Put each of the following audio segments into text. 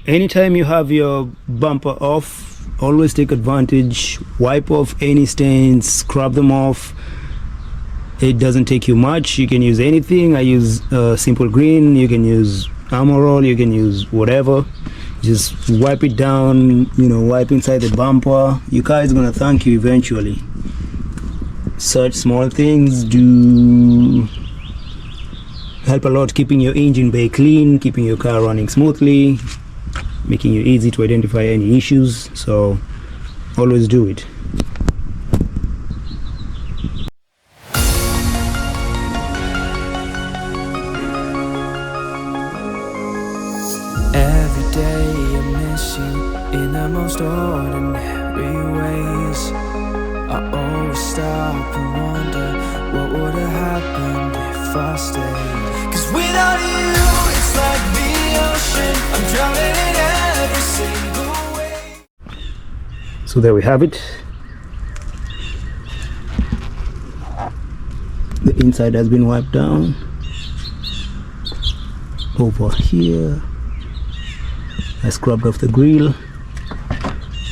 Anytime you have your bumper off, always take advantage, wipe off any stains, scrub them off. It doesn't take you much. You can use anything. I use simple green, you can use Armor Roll, you can use whatever. Just wipe it down, you know, wipe inside the bumper. Your car is gonna thank you eventually. Such small things do help a lot, keeping your engine bay clean, keeping your car running smoothly, making it easy to identify any issues. So always do it. Every day I miss you in the most ordinary ways. I always stop and wonder what would have happened if I stayed. 'Cause without you, it's like the ocean, I'm drowning in every single way. So there we have it. The inside has been wiped down. Over here, I scrubbed off the grill.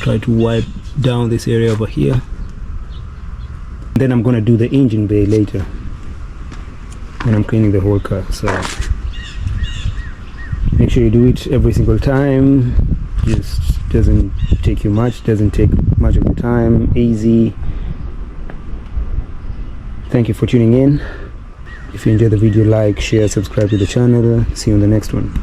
Try to wipe down this area over here. Then I'm gonna do the engine bay later when I'm cleaning the whole car. So make sure you do it every single time. Just doesn't take you much, doesn't take much of your time, easy. Thank you for tuning in. If you enjoyed the video, like, share, subscribe to the channel. See you on the next one.